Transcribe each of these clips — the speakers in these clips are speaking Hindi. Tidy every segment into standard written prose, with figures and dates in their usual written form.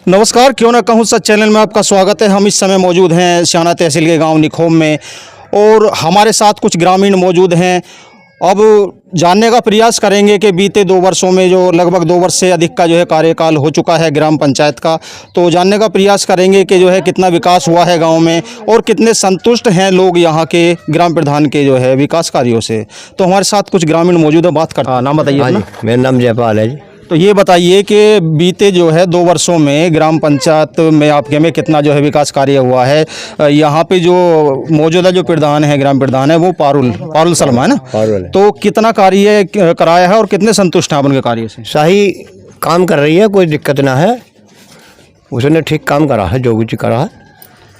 नमस्कार, क्यों ना कहूँ सच चैनल में आपका स्वागत है। हम इस समय मौजूद हैं सियाना तहसील के गांव निखोम में और हमारे साथ कुछ ग्रामीण मौजूद हैं। अब जानने का प्रयास करेंगे कि बीते 2 वर्षों में जो लगभग 2 वर्ष से अधिक का जो है कार्यकाल हो चुका है ग्राम पंचायत का, तो जानने का प्रयास करेंगे कि जो है कितना विकास हुआ है गांव में और कितने संतुष्ट हैं लोग यहाँ के ग्राम प्रधान के जो है विकास कार्यों से। तो हमारे साथ कुछ ग्रामीण मौजूद है, बात करते। नाम बताइए अपना। मेरा नाम जयपाल है जी। तो ये बताइए कि बीते जो है 2 वर्षों में ग्राम पंचायत में आपके में कितना जो है विकास कार्य हुआ है। यहाँ पे जो मौजूदा जो प्रधान है, ग्राम प्रधान है, वो पारुल शर्मा है ना। पारुल है। तो कितना कार्य कराया है और कितने संतुष्ट हैं आप उनके कार्य से? सही काम कर रही है, कोई दिक्कत ना है। उसने ठीक काम करा है, जो कुछ करा है।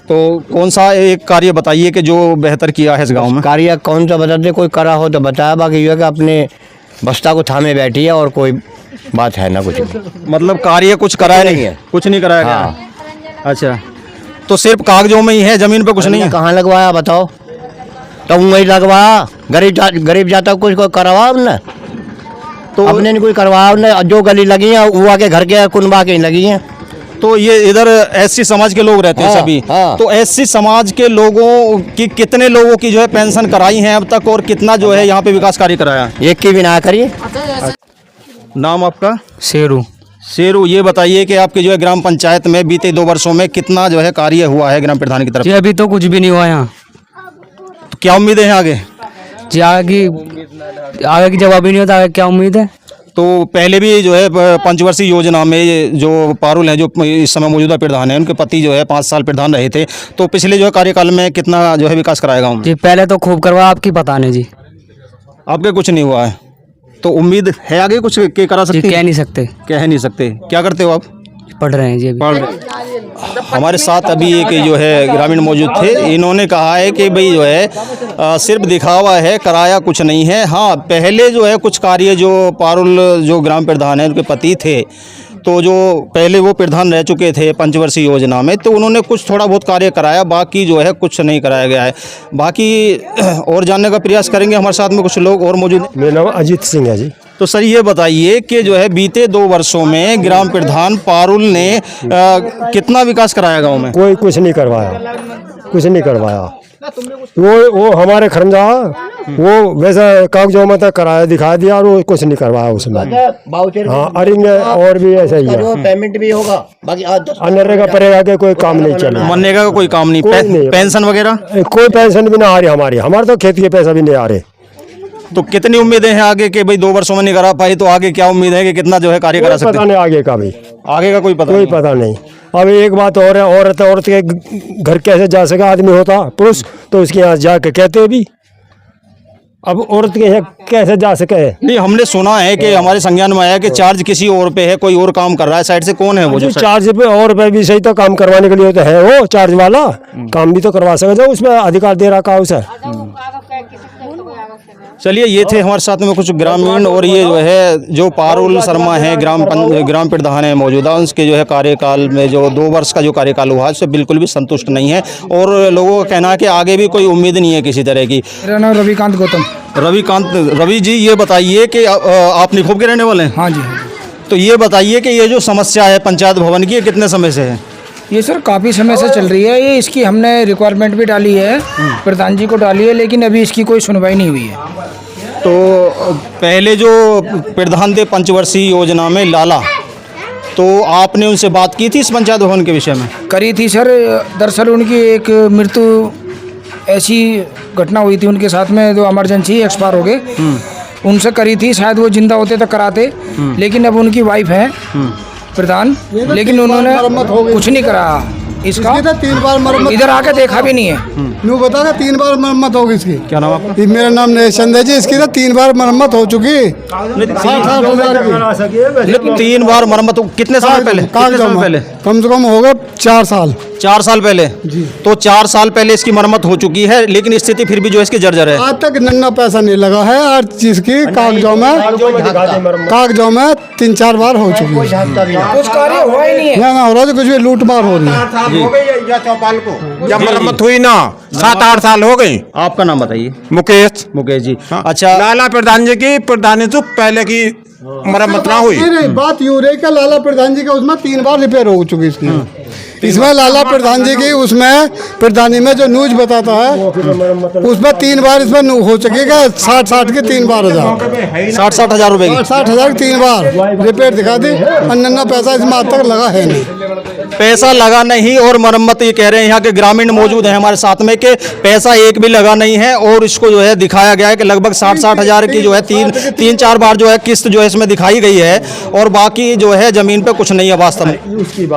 तो कौन सा एक कार्य बताइए कि जो बेहतर किया है इस गाँव में? कार्य कौन सा बता दे, कोई करा हो तो बताया। बाकी ये है कि अपने बस्ता को थामे बैठी है और कोई बात है ना कुछ। मतलब कार्य कुछ कराया नहीं है, कुछ नहीं कराया गया। हाँ। अच्छा, तो सिर्फ कागजों में ही है, जमीन पे कुछ नहीं है? कहाँ लगवाया बताओ? तो वही लगवाया, गरीब जाता कुछ को करवाया हमने, तो अपने ने कोई करवाया हमने। जो गली लगी है वो आके घर के कुनबा के लगी है। तो ये इधर एससी समाज के लोग रहते हैं सभी। हाँ। तो एससी समाज के लोगों की कितने लोगों की जो है पेंशन कराई है अब तक और कितना जो है यहाँ पे विकास कार्य कराया? एक की भी ना करिए। नाम आपका? शेरू। ये बताइए कि आपके जो है ग्राम पंचायत में बीते 2 वर्षों में कितना जो है कार्य हुआ है ग्राम प्रधान की तरफ? जी अभी तो कुछ भी नहीं हुआ यहाँ। तो क्या उम्मीद है आगे? जी आगे की जवाब ही नहीं होता, आगे क्या उम्मीद है? तो पहले भी जो है पंचवर्षीय योजना में जो पारुल हैं, जो इस समय मौजूदा प्रधान हैं, उनके पति जो है 5 साल प्रधान रहे थे, तो पिछले जो है कार्यकाल में कितना जो है विकास कराया गाँव में? जी पहले तो खूब करवा, आपकी पता नहीं जी। आपके कुछ नहीं हुआ है, तो उम्मीद है आगे कुछ के करा सकते? कह नहीं सकते। कह नहीं सकते। क्या करते हो आप? पढ़ रहे हैं जी अभी। पढ़ रहे। हमारे साथ अभी एक जो है ग्रामीण मौजूद थे। इन्होंने कहा है कि भाई जो है सिर्फ दिखावा है, कराया कुछ नहीं है। हाँ, पहले जो है कुछ कार्य जो पारुल जो ग्राम प्रधान है उनके पति थे, तो जो पहले वो प्रधान रह चुके थे पंचवर्षीय योजना में, तो उन्होंने कुछ थोड़ा बहुत कार्य कराया, बाकी जो है कुछ नहीं कराया गया है। बाकी और जानने का प्रयास करेंगे। हमारे साथ में कुछ लोग और मौजूद हैं। मेरा नाम अजीत सिंह है जी। तो सर ये बताइए कि जो है बीते 2 वर्षों में ग्राम प्रधान पारुल ने कितना विकास कराया गांव में? कोई कुछ नहीं करवाया। वो हमारे खरंजा वो वैसा कागजों में तक कराया, दिखा दिया और वो कुछ नहीं करवाया उसमें। हाँ, अरिंग और भी ऐसा ही है। पेमेंट भी होगा, बाकी मनरेगा परेगा के कोई काम नहीं चला। मनरेगा का कोई काम नहीं, पेंशन वगैरह कोई पेंशन भी ना आ रही हमारे तो खेती के पैसा भी नहीं आ रहे। तो कितनी उम्मीदें हैं आगे के भाई 2 वर्षों में नहीं करा पाई, तो आगे क्या उम्मीद है कि कितना जो है कार्य करा सकते हैं? पता नहीं आगे का भी, आगे का कोई पता नहीं। अब एक बात और है, औरत के घर कैसे जा सके? आदमी होता पुरुष तो उसके यहाँ जाके कहते भी, अब औरत के यहाँ कैसे जा सके? नहीं, हमने सुना है कि हमारे संज्ञान में आया कि चार्ज किसी और पे है, कोई और काम कर रहा है साइड से। कौन है वो जो चार्ज पे और पे भी सही तो काम करवाने के लिए तो है, वो चार्ज वाला काम भी तो करवा सके जो उसमें अधिकार दे रखा है उसे। चलिए, ये थे हमारे साथ में कुछ ग्रामीण। और ये जो है जो पारुल शर्मा है ग्राम प्रधान है मौजूदा, उसके जो है कार्यकाल में जो 2 वर्ष का जो कार्यकाल हुआ है उससे बिल्कुल भी संतुष्ट नहीं है और लोगों का कहना है कि आगे भी कोई उम्मीद नहीं है किसी तरह की। मेरा नाम रविकांत गौतम। रवि जी, ये बताइए कि आप निखोब के रहने वाले हैं? हाँ जी। तो ये बताइए कि ये जो समस्या है पंचायत भवन की, ये कितने समय से है? ये सर काफ़ी समय से चल रही है। ये इसकी हमने रिक्वायरमेंट भी डाली है, प्रधान जी को डाली है, लेकिन अभी इसकी कोई सुनवाई नहीं हुई है। तो पहले जो प्रधान थे पंचवर्षीय योजना में लाला, तो आपने उनसे बात की थी इस पंचायत भवन के विषय में? करी थी सर। दरअसल उनकी एक मृत्यु ऐसी घटना हुई थी उनके साथ में, जो इमरजेंसी एक्सपायर हो गए। उनसे करी थी, शायद वो जिंदा होते तो कराते, लेकिन अब उनकी वाइफ है प्रधान, लेकिन उन्होंने कुछ नहीं करा इसका। 3 बार मरम्मत, इधर आके देखा भी नहीं है। न्यू बता था 3 बार मरम्मत होगी इसकी। क्या नाम आपका? मेरा नाम नेशचंद है जी। इसकी तो 3 बार मरम्मत हो चुकी। 3 बार मरम्मत? कितने साल पहले? कम से कम होगा 4 साल। 4 साल पहले जी। तो 4 साल पहले इसकी मरम्मत हो चुकी है, लेकिन स्थिति फिर भी जो है इसकी जर्जर है। आज तक नन्ना पैसा नहीं लगा है। हर चीज की कागजों में 3-4 बार हो चुकी है। कुछ कार्य हुआ ही नहीं है। ना हो रहा तो कुछ भी लूट मार हो रही है। हो गई या चौपाल को जब मरम्मत हुई ना 7-8 साल हो गई। आपका नाम बताइए। मुकेश जी। हाँ। अच्छा, लाला प्रधान जी की प्रधानी तो पहले की मरम्मत ना हुई। नहीं, बात यूँ रही कि लाला प्रधान जी का उसमें 3 बार रिपेयर हो चुकी इसकी। इसमें लाला प्रधान जी की उसमें प्रधानी में जो न्यूज बताता है उसमें 3 बार इसमें हो चुकेगा 60 के 3 बार हजार 60 हज़ार रुपये की 60,000 की 3 बार रिपेयर दिखा दी। अन्ना पैसा इसमें आज तक लगा है नहीं। पैसा लगा नहीं और मरम्मत ये कह रहे हैं यहाँ के ग्रामीण मौजूद हैं हमारे साथ में कि पैसा एक भी लगा नहीं है और इसको जो है दिखाया गया है कि लगभग 60 हज़ार की जो है तीन चार बार जो है किस्त जो है इसमें दिखाई गई है और बाकी जो है जमीन पे कुछ नहीं है वास्तव में।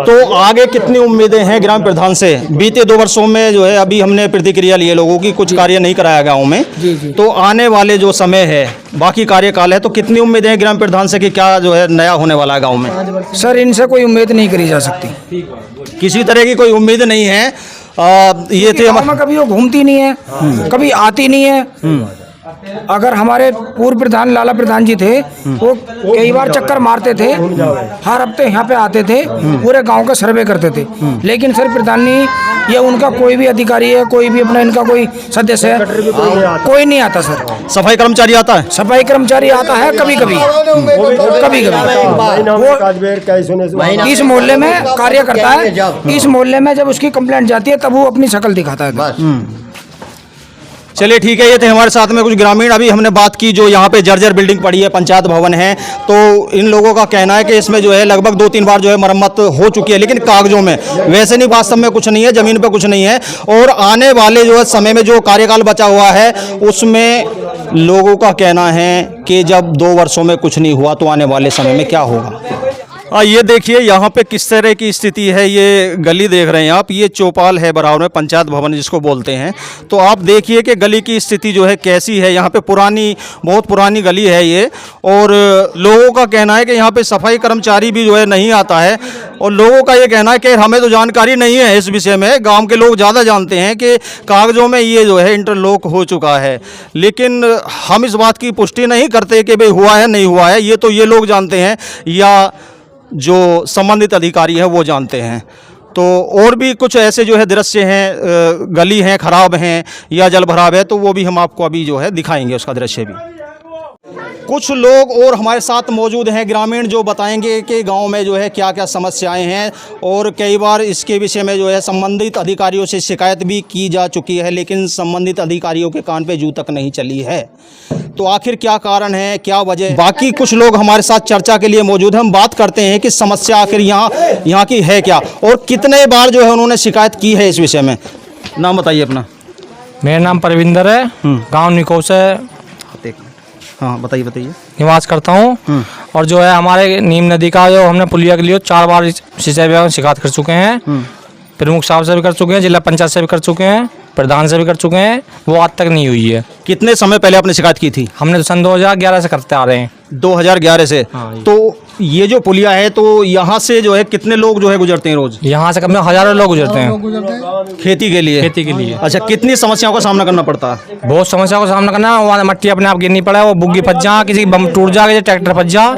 तो आगे कितनी उम्मीदें हैं ग्राम प्रधान से? बीते 2 वर्षों में जो है अभी हमने प्रतिक्रिया लिए लोगों की, कुछ कार्य नहीं कराया गाँव में, तो आने वाले जो समय है बाकी कार्यकाल है तो कितनी उम्मीदें हैं ग्राम प्रधान से कि क्या जो है नया होने वाला है गाँव में? सर इनसे कोई उम्मीद नहीं करी जा सकती। किसी तरह की कोई उम्मीद नहीं है। ये थे गाँव में कभी वो घूमती नहीं है, कभी आती नहीं है। अगर हमारे पूर्व प्रधान लाला प्रधान जी थे वो कई बार चक्कर मारते थे, हर हफ्ते यहाँ पे आते थे, पूरे गांव का सर्वे करते थे। लेकिन सर प्रधानी या उनका कोई भी अधिकारी है, कोई भी अपना इनका कोई सदस्य है, कोई नहीं आता सर। सफाई कर्मचारी आता है? सफाई कर्मचारी आता है कभी कभी वो इस मोहल्ले में कार्य करता है। इस मोहल्ले में जब उसकी कंप्लेंट जाती है तब वो अपनी शक्ल दिखाता है। चलिए ठीक है, ये थे हमारे साथ में कुछ ग्रामीण। अभी हमने बात की जो यहाँ पे जर्जर बिल्डिंग पड़ी है, पंचायत भवन है, तो इन लोगों का कहना है कि इसमें जो है लगभग 2-3 बार जो है मरम्मत हो चुकी है, लेकिन कागजों में, वैसे नहीं, वास्तव में कुछ नहीं है, जमीन पे कुछ नहीं है। और आने वाले जो है समय में जो कार्यकाल बचा हुआ है उसमें लोगों का कहना है कि जब 2 वर्षों में कुछ नहीं हुआ तो आने वाले समय में क्या होगा। ये देखिए यहाँ पे किस तरह की स्थिति है। ये गली देख रहे हैं आप, ये चौपाल है बराबर में, पंचायत भवन जिसको बोलते हैं। तो आप देखिए कि गली की स्थिति जो है कैसी है। यहाँ पे बहुत पुरानी गली है ये, और लोगों का कहना है कि यहाँ पे सफाई कर्मचारी भी जो है नहीं आता है। और लोगों का ये कहना है कि हमें तो जानकारी नहीं है इस विषय में, गाँव के लोग ज़्यादा जानते हैं कि कागज़ों में ये जो है इंटरलॉक हो चुका है, लेकिन हम इस बात की पुष्टि नहीं करते कि भाई हुआ है नहीं हुआ है। ये तो ये लोग जानते हैं या जो संबंधित अधिकारी हैं वो जानते हैं। तो और भी कुछ ऐसे जो है दृश्य हैं, गली हैं खराब हैं या जल भराव है, तो वो भी हम आपको अभी जो है दिखाएंगे उसका दृश्य भी। कुछ लोग और हमारे साथ मौजूद हैं ग्रामीण, जो बताएंगे कि गांव में जो है क्या क्या समस्याएं हैं, और कई बार इसके विषय में जो है संबंधित अधिकारियों से शिकायत भी की जा चुकी है, लेकिन संबंधित अधिकारियों के कान पे जू तक नहीं चली है। तो आखिर क्या कारण है, क्या वजह? बाकी कुछ लोग हमारे साथ चर्चा के लिए मौजूद हैं। हम बात करते हैं कि समस्या आखिर यहाँ की है क्या, और कितने बार जो है उन्होंने शिकायत की है इस विषय में। नाम बताइए अपना। मेरा नाम परविंदर है, गांव निकोह से हाँ बताइए। निवास करता हूँ। और जो है हमारे नीम नदी का जो हमने पुलिया के लिए 4 बार सिंचाई विभाग में शिकायत कर चुके हैं। प्रमुख साहब से भी कर चुके हैं, जिला पंचायत से भी कर चुके हैं, प्रधान से भी कर चुके हैं, वो आज तक नहीं हुई है। कितने समय पहले आपने शिकायत की थी? हमने तो सन 2011 से करते आ रहे हैं। 2011 से? हाँ, तो ये जो पुलिया है तो यहाँ से जो है कितने लोग जो है गुजरते हैं रोज? यहाँ से कम से कम हजारों लोग गुजरते हैं खेती के लिए। अच्छा, कितनी समस्याओं का सामना करना पड़ता है? बहुत समस्याओं का सामना करना है। वहाँ मट्टी अपने आप गिरनी पड़ा, वो बुग्गी फंस जा, किसी की बम टूट जा, ट्रैक्टर फंस जा।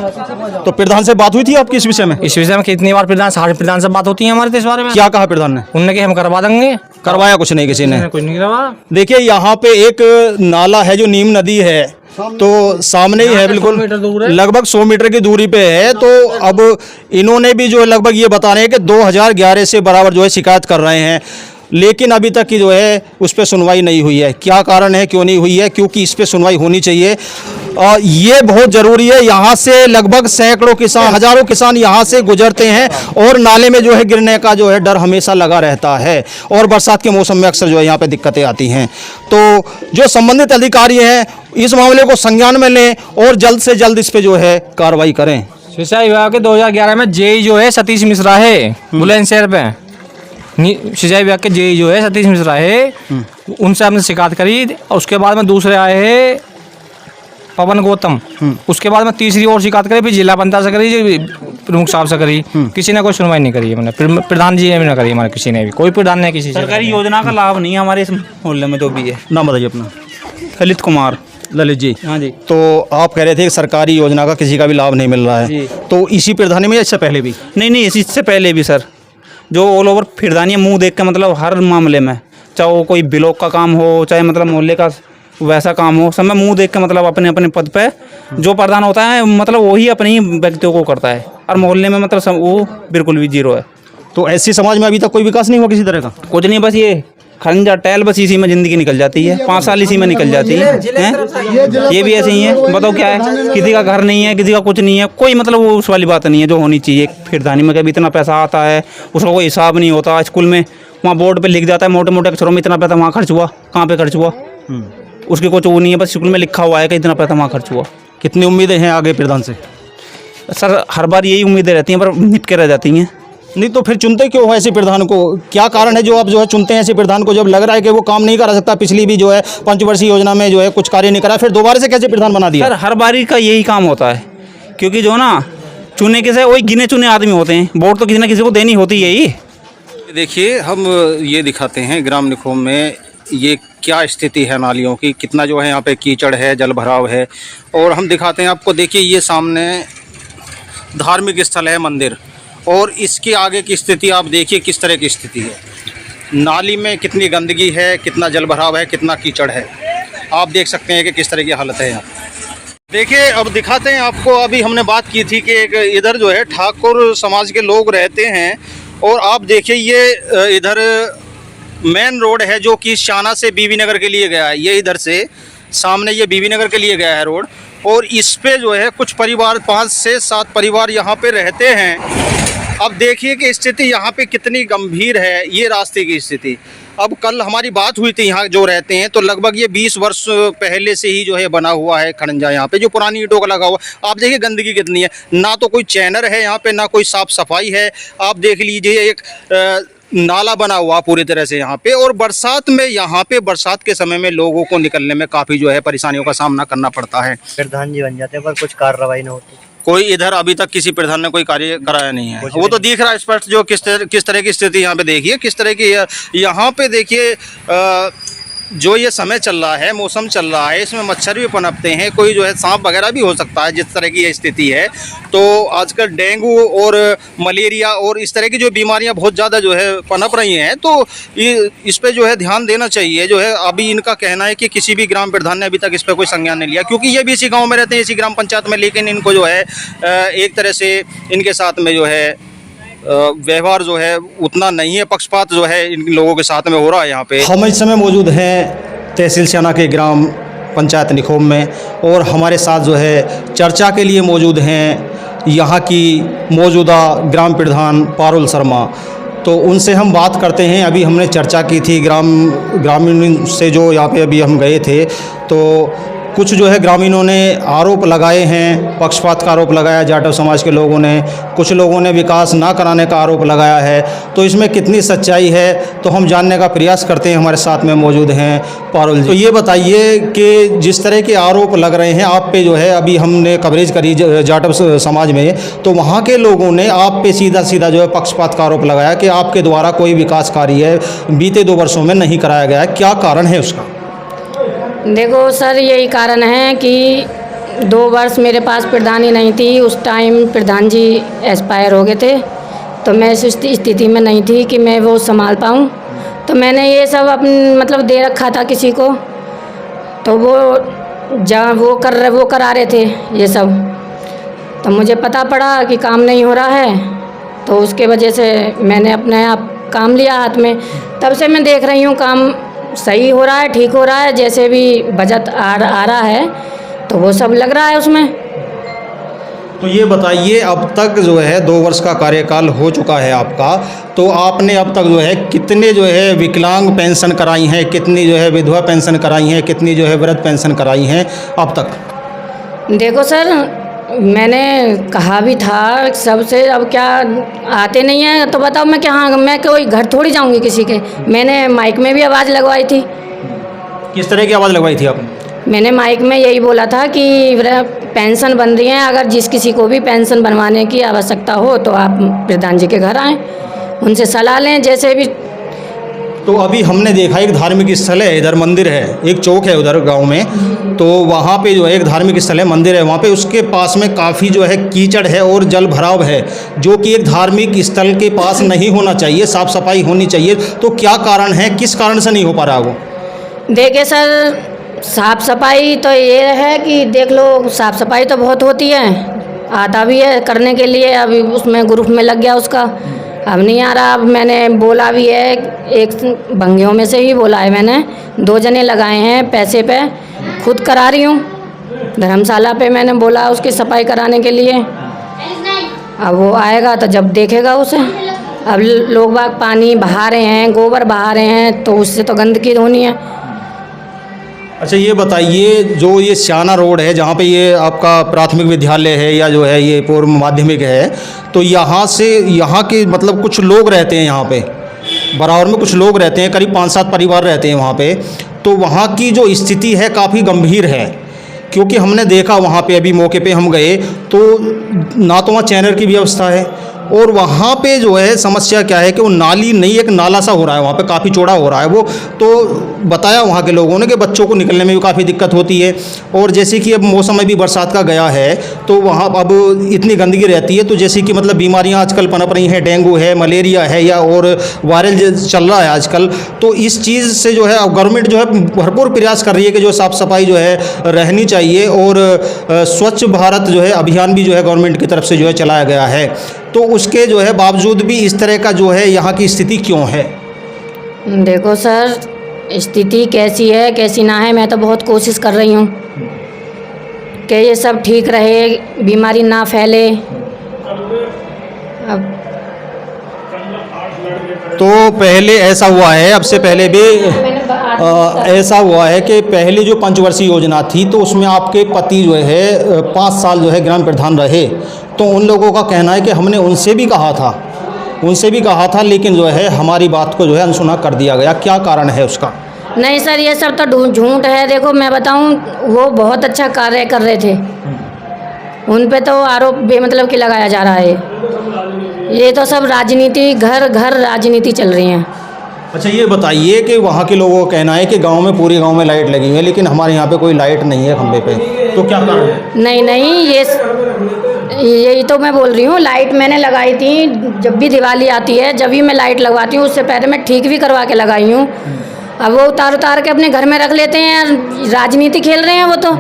तो प्रधान से बात हुई थी आपकी इस विषय में? इस विषय में कितनी बार प्रधान से बात होती है हमारे, इस बारे में क्या कहा प्रधान ने? उनने कि हम करवा देंगे। करवाया कुछ नहीं किसी ने? कुछ नहीं करवा। देखिए यहाँ पे एक नाला है जो नीम नदी है, तो सामने ही है, बिल्कुल लगभग 100 मीटर की दूरी पे है। तो अब इन्होंने भी जो है लगभग ये बता रहे हैं कि 2011 से बराबर जो है शिकायत कर रहे हैं, लेकिन अभी तक की जो है उस पर सुनवाई नहीं हुई है। क्या कारण है, क्यों नहीं हुई है? क्योंकि इस पर सुनवाई होनी चाहिए, ये बहुत ज़रूरी है। यहाँ से लगभग सैकड़ों किसान, हज़ारों किसान यहाँ से गुजरते हैं, और नाले में जो है गिरने का जो है डर हमेशा लगा रहता है, और बरसात के मौसम में अक्सर जो है यहाँ पे दिक्कतें आती हैं। तो जो संबंधित अधिकारी हैं इस मामले को संज्ञान में लें और जल्द से जल्द इस पर जो है कार्रवाई करें। सिंचाई विभाग के 2011 में जेई जो है सतीश मिश्रा है, बुलंदशहर पे सिंचाई विभाग के जेई जो है सतीश मिश्रा है, उनसे हमने शिकायत करी। और उसके बाद में दूसरे आए हैं पवन गौतम, उसके बाद में तीसरी और शिकायत करी, फिर जिला पंचायत से करी, प्रमुख साहब से करी, किसी ने कोई सुनवाई नहीं करी है। मैंने प्रधान जी ने भी ना करी, हमारे किसी ने भी, कोई प्रधान ने किसी सरकारी योजना का लाभ नहीं है हमारे इस मोहल्ले में जो भी है। नाम बताइए अपना। ललित कुमार। ललित जी, हाँ जी। तो आप कह रहे थे कि सरकारी योजना का किसी का भी लाभ नहीं मिल रहा है, तो इसी प्रधानी में या इससे पहले भी? नहीं, इससे पहले भी सर, जो ऑल ओवर फिरदानी मुंह देख के, मतलब हर मामले में, चाहे वो कोई ब्लॉक का काम हो, चाहे मतलब मोहल्ले का वैसा काम हो, सब में मुंह देख के मतलब अपने अपने पद पे जो प्रधान होता है मतलब वही अपनी व्यक्तियों को करता है, और मोहल्ले में मतलब वो बिल्कुल भी जीरो है। तो ऐसी समाज में अभी तक कोई विकास नहीं हुआ किसी तरह का? कुछ नहीं, बस ये खंजा टहल बस इसी में ज़िंदगी निकल जाती है, 5 साल इसी में निकल जाती है, हैं? ये भी ऐसे ही है। बताओ क्या है, किसी का घर नहीं है, किसी का कुछ नहीं है, कोई मतलब वो उस वाली बात नहीं है जो होनी चाहिए। फिरदानी में कभी इतना पैसा आता है उसका कोई हिसाब नहीं होता। स्कूल में वहाँ बोर्ड पे लिख जाता है मोटे मोटे अक्षरों में इतना पैसा वहाँ खर्च हुआ, कहाँ पे खर्च हुआ, उसकी कुछ वो नहीं है, बस स्कूल में लिखा हुआ है कि इतना पैसा वहाँ खर्च हुआ। कितनी उम्मीदें हैं आगे प्रधान से? सर हर बार यही उम्मीदें रहती हैं पर निपके रह जाती हैं। नहीं तो फिर चुनते क्यों हो ऐसे प्रधान को? क्या कारण है जो आप जो है चुनते हैं ऐसे प्रधान को, जब लग रहा है कि वो काम नहीं करा सकता? पिछली भी जो है पंचवर्षीय योजना में जो है कुछ कार्य नहीं करा, फिर दोबारा से कैसे प्रधान बना दिया? सर हर बारी का यही काम होता है, क्योंकि जो ना चुने के से वही गिने चुने आदमी होते हैं, वोट तो किसी ना किसी को देनी होती है ही। देखिए हम ये दिखाते हैं ग्राम निखोम में ये क्या स्थिति है नालियों की, कितना जो है यहाँ पे कीचड़ है, जल भराव है। और हम दिखाते हैं आपको, देखिए ये सामने धार्मिक स्थल है मंदिर, और इसके आगे की स्थिति आप देखिए किस तरह की स्थिति है। नाली में कितनी गंदगी है, कितना जल भराव है, कितना कीचड़ है, आप देख सकते हैं कि किस तरह की हालत है यहाँ। देखिए अब दिखाते हैं आपको, अभी हमने बात की थी कि एक इधर जो है ठाकुर समाज के लोग रहते हैं, और आप देखिए ये इधर मेन रोड है जो कि शाना से बीबी नगर के लिए गया है। ये इधर से सामने ये बीबी नगर के लिए गया है रोड, और इस पे जो है कुछ परिवार 5 से 7 परिवार यहाँ पे रहते हैं। अब देखिए कि स्थिति यहाँ पे कितनी गंभीर है, ये रास्ते की स्थिति। अब कल हमारी बात हुई थी यहाँ जो रहते हैं, तो लगभग ये 20 वर्ष पहले से ही जो है बना हुआ है खड़ंजा यहाँ पे, जो पुरानी ईंटों का लगा हुआ। आप देखिए गंदगी कितनी है, ना तो कोई चैनर है यहाँ पे, ना कोई साफ सफाई है। आप देख लीजिए एक नाला बना हुआ पूरी तरह से यहाँ पे, और बरसात में यहाँ पे बरसात के समय में लोगों को निकलने में काफ़ी जो है परेशानियों का सामना करना पड़ता है। प्रधान जी बन जाते हैं पर कुछ कार्रवाई नहीं होती। कोई इधर अभी तक किसी प्रधान ने कोई कार्य कराया नहीं है। वो तो दिख रहा है स्पष्ट, जो किस तरह की स्थिति यहाँ पे देखिए, किस तरह की यहाँ पे देखिए जो ये समय चल रहा है, मौसम चल रहा है, इसमें मच्छर भी पनपते हैं, कोई जो है सांप वगैरह भी हो सकता है जिस तरह की ये स्थिति है। तो आजकल डेंगू और मलेरिया और इस तरह की जो बीमारियां बहुत ज़्यादा जो है पनप रही हैं, तो इस पे जो है ध्यान देना चाहिए। जो है अभी इनका कहना है कि किसी भी ग्राम प्रधान ने अभी तक इस पर कोई संज्ञान नहीं लिया, क्योंकि ये भी इसी गाँव में रहते हैं, इसी ग्राम पंचायत में, लेकिन इनको जो है एक तरह से इनके साथ में जो है व्यवहार जो है उतना नहीं है, पक्षपात जो है इन लोगों के साथ में हो रहा है यहाँ पे। हम इस समय मौजूद हैं तहसील शाना के ग्राम पंचायत निखोम में, और हमारे साथ जो है चर्चा के लिए मौजूद हैं यहाँ की मौजूदा ग्राम प्रधान पारुल शर्मा। तो उनसे हम बात करते हैं। अभी हमने चर्चा की थी ग्रामीण से, जो यहाँ पे अभी हम गए थे, तो कुछ जो है ग्रामीणों ने आरोप लगाए हैं, पक्षपात का आरोप लगाया जाटव समाज के लोगों ने, कुछ लोगों ने विकास ना कराने का आरोप लगाया है। तो इसमें कितनी सच्चाई है तो हम जानने का प्रयास करते हैं। हमारे साथ में मौजूद हैं पारुल जी। तो ये बताइए कि जिस तरह के आरोप लग रहे हैं आप पे, जो है अभी हमने कवरेज करी जाटव समाज में, तो वहाँ के लोगों ने आप पे सीधा सीधा जो है पक्षपात का आरोप लगाया कि आपके द्वारा कोई विकास कार्य बीते 2 वर्षों में नहीं कराया गया है। क्या कारण है उसका? देखो सर, यही कारण है कि 2 वर्ष मेरे पास प्रधानी नहीं थी। उस टाइम प्रधान जी एक्सपायर हो गए थे, तो मैं इस स्थिति में नहीं थी कि मैं वो संभाल पाऊँ। तो मैंने ये सब मतलब दे रखा था किसी को, तो वो जहाँ वो करा रहे थे ये सब। तो मुझे पता पड़ा कि काम नहीं हो रहा है, तो उसके वजह से मैंने अपने आप काम लिया हाथ में। तब से मैं देख रही हूँ काम सही हो रहा है, ठीक हो रहा है। जैसे भी बजट आ रहा है तो वो सब लग रहा है उसमें। तो ये बताइए, अब तक जो है 2 वर्ष का कार्यकाल हो चुका है आपका, तो आपने अब तक जो है कितने जो है विकलांग पेंशन कराई हैं, कितनी जो है विधवा पेंशन कराई हैं, कितनी जो है वृद्ध पेंशन कराई हैं अब तक? देखो सर, मैंने कहा भी था सबसे, अब क्या आते नहीं हैं तो बताओ मैं क्या, हाँ मैं कोई घर थोड़ी जाऊंगी किसी के। मैंने माइक में भी आवाज़ लगवाई थी। किस तरह की आवाज़ लगवाई थी आपने? मैंने माइक में यही बोला था कि पेंशन बन रही है, अगर जिस किसी को भी पेंशन बनवाने की आवश्यकता हो तो आप प्रधान जी के घर आएँ, उनसे सलाह लें जैसे भी। तो अभी हमने देखा एक धार्मिक स्थल है, इधर मंदिर है, एक चौक है उधर गांव में, तो वहाँ पे जो है एक धार्मिक स्थल है, मंदिर है, वहाँ पे उसके पास में काफ़ी जो है कीचड़ है और जल भराव है, जो कि एक धार्मिक स्थल के पास नहीं होना चाहिए, साफ़ सफाई होनी चाहिए। तो क्या कारण है, किस कारण से नहीं हो पा रहा वो? देखिए सर, साफ सफाई तो ये है कि देख लो, साफ सफाई तो बहुत होती है, आता भी है करने के लिए, अभी उसमें ग्रुप में लग गया उसका, अब नहीं आ रहा। अब मैंने बोला भी है, एक भंगियों में से ही बोला है मैंने, 2 जने लगाए हैं पैसे पे, खुद करा रही हूँ धर्मशाला पे, मैंने बोला उसकी सफाई कराने के लिए। अब वो आएगा तो जब देखेगा उसे। अब लोग बाग पानी बहा रहे हैं, गोबर बहा रहे हैं, तो उससे तो गंदगी होनी है। अच्छा ये बताइए, जो ये स्याना रोड है जहाँ पे ये आपका प्राथमिक विद्यालय है या जो है ये पूर्व माध्यमिक है, तो यहाँ से यहाँ के मतलब कुछ लोग रहते हैं यहाँ पे, बराबर में कुछ लोग रहते हैं, करीब 5-7 परिवार रहते हैं वहाँ पे। तो वहाँ की जो स्थिति है काफ़ी गंभीर है, क्योंकि हमने देखा वहाँ पे, अभी मौके पे हम गए तो ना तो वहाँ चैनल की व्यवस्था है, और वहाँ पे जो है समस्या क्या है कि वो नाली नहीं, एक नाला सा हो रहा है वहाँ पे, काफ़ी चौड़ा हो रहा है वो। तो बताया वहाँ के लोगों ने कि बच्चों को निकलने में भी काफ़ी दिक्कत होती है, और जैसे कि अब मौसम में भी बरसात का गया है तो वहाँ अब इतनी गंदगी रहती है, तो जैसे कि मतलब बीमारियाँ आजकल पनप रही हैं, डेंगू है, मलेरिया है, या और वायरल चल रहा है आजकल। तो इस चीज़ से जो है अब गवर्नमेंट जो है भरपूर प्रयास कर रही है कि जो साफ़ सफाई जो है रहनी चाहिए, और स्वच्छ भारत जो है अभियान भी जो है गवर्नमेंट की तरफ से जो है चलाया गया है। तो उसके जो है बावजूद भी इस तरह का जो है यहाँ की स्थिति क्यों है? देखो सर, स्थिति कैसी है कैसी ना है, मैं तो बहुत कोशिश कर रही हूँ कि ये सब ठीक रहे, बीमारी ना फैले। अब तो पहले ऐसा हुआ है, अब से पहले भी ऐसा हुआ है कि पहले जो पंचवर्षीय योजना थी तो उसमें आपके पति जो है 5 साल जो है ग्राम प्रधान रहे, तो उन लोगों का कहना है कि हमने उनसे भी कहा था लेकिन जो है हमारी बात को जो है अनसुना कर दिया गया। क्या कारण है उसका? नहीं सर, ये सब तो झूठ है। देखो मैं बताऊं, वो बहुत अच्छा कार्य कर रहे थे, उन पे तो आरोप बेमतलब की लगाया जा रहा है। ये तो सब राजनीति, घर घर राजनीति चल रही है। अच्छा ये बताइए कि वहाँ के लोगों का कहना है कि गांव में, पूरे गांव में लाइट लगी हुई है, लेकिन हमारे यहाँ पे कोई लाइट नहीं है खंबे पे, तो क्या कारण है? नहीं, यही तो मैं बोल रही हूँ। लाइट मैंने लगाई थी, जब भी दिवाली आती है, जब भी मैं लाइट लगवाती हूँ, उससे पहले मैं ठीक भी करवा के लगाई हूँ। अब वो उतार के अपने घर में रख लेते हैं, राजनीति खेल रहे हैं वो तो।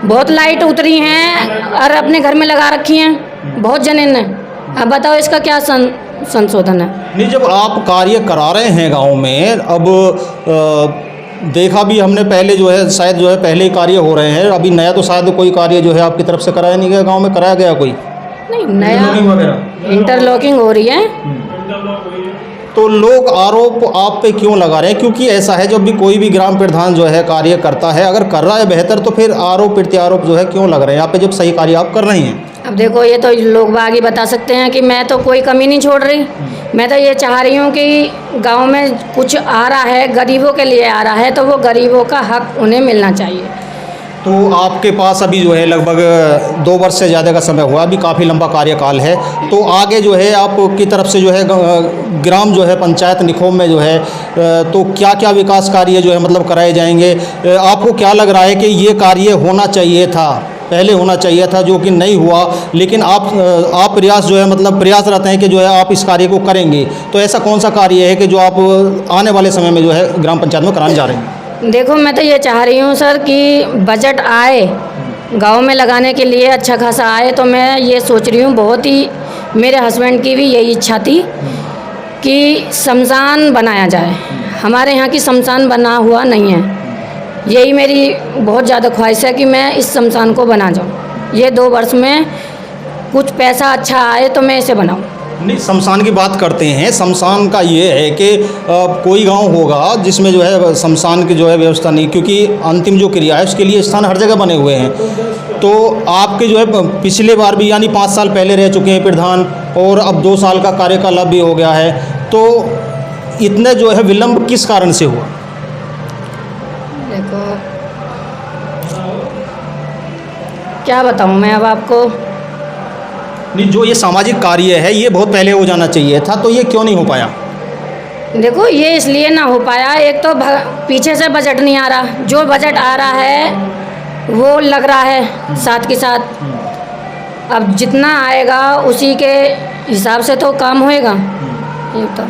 बहुत लाइट उतरी हैं और अपने घर में लगा रखी हैं बहुत जने ने। अब बताओ इसका क्या संशोधन है? नहीं, जब आप कार्य करा रहे हैं गांव में, अब देखा भी हमने पहले जो है शायद जो है पहले ही कार्य हो रहे हैं, अभी नया तो शायद कोई कार्य जो है आपकी तरफ से कराया नहीं गया, गांव में कराया गया कोई? नहीं, नया इंटरलॉकिंग हो रही है। तो लोग आरोप आप पे क्यों लगा रहे हैं? क्योंकि ऐसा है, जब भी कोई भी ग्राम प्रधान जो है कार्य करता है, अगर कर रहा है बेहतर, तो फिर आरोप प्रत्यारोप जो है क्यों लग रहे हैं आप पे, जब सही कार्य आप कर रही हैं? अब देखो, ये तो लोग बाग ही बता सकते हैं कि मैं तो कोई कमी नहीं छोड़ रही। मैं तो ये चाह रही हूँ कि गांव में कुछ आ रहा है, गरीबों के लिए आ रहा है, तो वो गरीबों का हक उन्हें मिलना चाहिए। तो आपके पास अभी जो है लगभग 2 वर्ष से ज़्यादा का समय हुआ, अभी काफ़ी लंबा कार्यकाल है, तो आगे जो है आपकी तरफ से जो है ग्राम जो है पंचायत निखोम में जो है तो क्या क्या विकास कार्य जो है मतलब कराए जाएंगे? आपको क्या लग रहा है कि ये कार्य होना चाहिए था, पहले होना चाहिए था, जो कि नहीं हुआ, लेकिन आप प्रयास जो है मतलब प्रयास रहते हैं कि जो है आप इस कार्य को करेंगे, तो ऐसा कौन सा कार्य है कि जो आप आने वाले समय में जो है ग्राम पंचायत में कराने जा रहे हैं? देखो मैं तो ये चाह रही हूँ सर कि बजट आए गांव में लगाने के लिए, अच्छा खासा आए, तो मैं ये सोच रही हूँ, बहुत ही मेरे हस्बैंड की भी यही इच्छा थी कि शमशान बनाया जाए। हमारे यहाँ की शमशान बना हुआ नहीं है, यही मेरी बहुत ज़्यादा ख्वाहिश है कि मैं इस शमशान को बना जाऊँ। ये 2 वर्ष में कुछ पैसा अच्छा आए तो मैं इसे बनाऊँ। नहीं, शमशान की बात करते हैं। शमशान का ये है कि कोई गांव होगा जिसमें जो है शमशान की जो है व्यवस्था नहीं, क्योंकि अंतिम जो क्रिया है उसके लिए स्थान हर जगह बने हुए हैं। तो आपके जो है पिछले बार भी यानी 5 साल पहले रह चुके हैं प्रधान, और अब 2 साल का कार्यकाल अब भी हो गया है, तो इतने जो है विलम्ब किस कारण से हुआ? देखो क्या बताऊँ मैं अब आपको। नहीं, जो ये सामाजिक कार्य है ये बहुत पहले हो जाना चाहिए था, तो ये क्यों नहीं हो पाया? देखो ये इसलिए ना हो पाया, एक तो पीछे से बजट नहीं आ रहा, जो बजट आ रहा है वो लग रहा है साथ के साथ। अब जितना आएगा उसी के हिसाब से तो काम होएगा। ये तो